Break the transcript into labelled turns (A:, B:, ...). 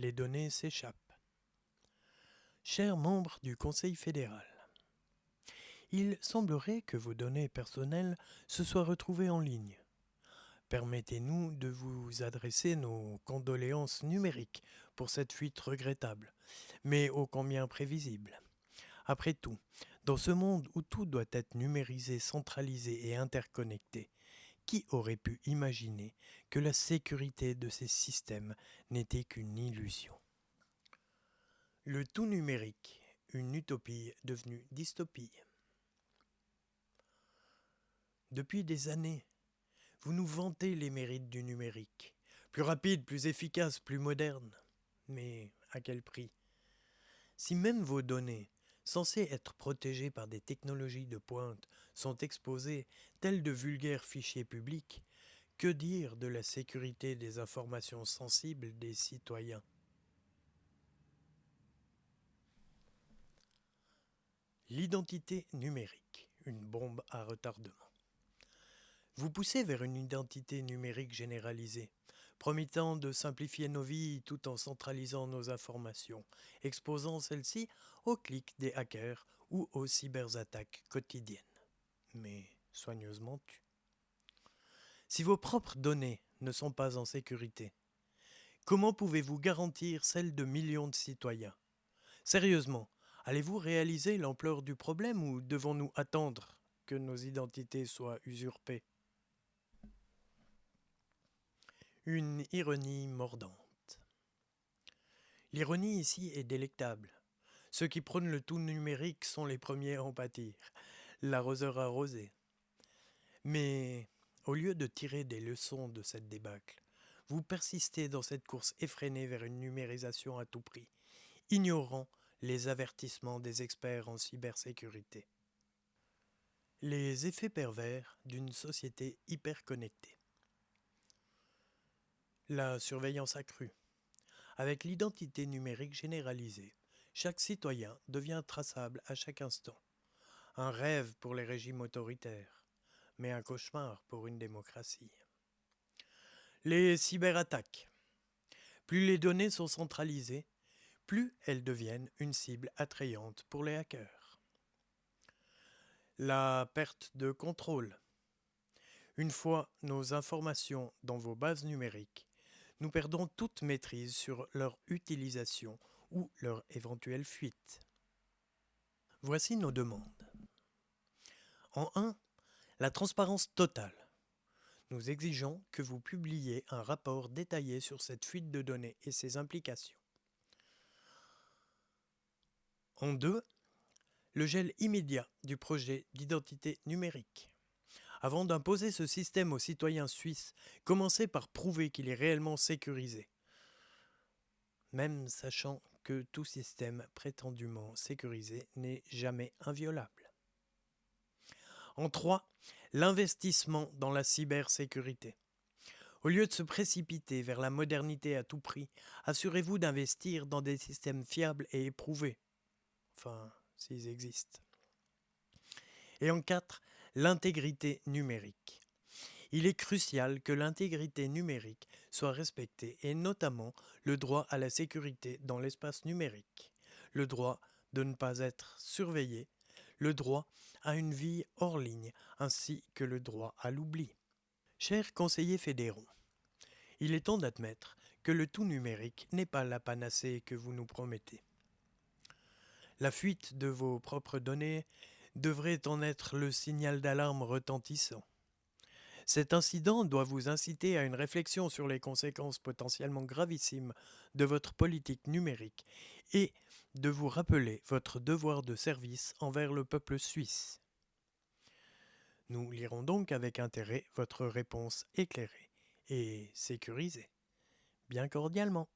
A: les données s'échappent. Chers membres du Conseil fédéral, il semblerait que vos données personnelles se soient retrouvées en ligne. Permettez-nous de vous adresser nos condoléances numériques pour cette fuite regrettable, mais ô combien prévisible. Après tout, dans ce monde où tout doit être numérisé, centralisé et interconnecté, qui aurait pu imaginer que la sécurité de ces systèmes n'était qu'une illusion? Le tout numérique, une utopie devenue dystopie. Depuis des années, vous nous vantez les mérites du numérique. Plus rapide, plus efficace, plus moderne. Mais à quel prix? Si même vos données, censées être protégées par des technologies de pointe, sont exposées telles de vulgaires fichiers publics, que dire de la sécurité des informations sensibles des citoyens? L'identité numérique, une bombe à retardement. Vous poussez vers une identité numérique généralisée, promettant de simplifier nos vies tout en centralisant nos informations, exposant celles-ci aux clics des hackers ou aux cyberattaques quotidiennes, mais soigneusement tues. Si vos propres données ne sont pas en sécurité, comment pouvez-vous garantir celles de millions de citoyens? Sérieusement, allez-vous réaliser l'ampleur du problème ou devons-nous attendre que nos identités soient usurpées? Une ironie mordante. L'ironie ici est délectable. Ceux qui prônent le tout numérique sont les premiers à en pâtir. L'arroseur arrosé. Mais au lieu de tirer des leçons de cette débâcle, vous persistez dans cette course effrénée vers une numérisation à tout prix, ignorant les avertissements des experts en cybersécurité. Les effets pervers d'une société hyperconnectée. La surveillance accrue. Avec l'identité numérique généralisée, chaque citoyen devient traçable à chaque instant. Un rêve pour les régimes autoritaires, mais un cauchemar pour une démocratie. Les cyberattaques. Plus les données sont centralisées, plus elles deviennent une cible attrayante pour les hackers. La perte de contrôle. Une fois nos informations dans vos bases numériques, nous perdons toute maîtrise sur leur utilisation ou leur éventuelle fuite. Voici nos demandes. En 1, la transparence totale. Nous exigeons que vous publiez un rapport détaillé sur cette fuite de données et ses implications. En 2, le gel immédiat du projet d'identité numérique. Avant d'imposer ce système aux citoyens suisses, commencez par prouver qu'il est réellement sécurisé, même sachant que tout système prétendument sécurisé n'est jamais inviolable. En 3, l'investissement dans la cybersécurité. Au lieu de se précipiter vers la modernité à tout prix, assurez-vous d'investir dans des systèmes fiables et éprouvés, enfin, s'ils existent. Et en 4, l'intégrité numérique. Il est crucial que l'intégrité numérique soit respectée et notamment le droit à la sécurité dans l'espace numérique, le droit de ne pas être surveillé, le droit à une vie hors ligne ainsi que le droit à l'oubli. Chers conseillers fédéraux, il est temps d'admettre que le tout numérique n'est pas la panacée que vous nous promettez. La fuite de vos propres données devrait en être le signal d'alarme retentissant. Cet incident doit vous inciter à une réflexion sur les conséquences potentiellement gravissimes de votre politique numérique et de vous rappeler votre devoir de service envers le peuple suisse. Nous lirons donc avec intérêt votre réponse éclairée et sécurisée, bien cordialement.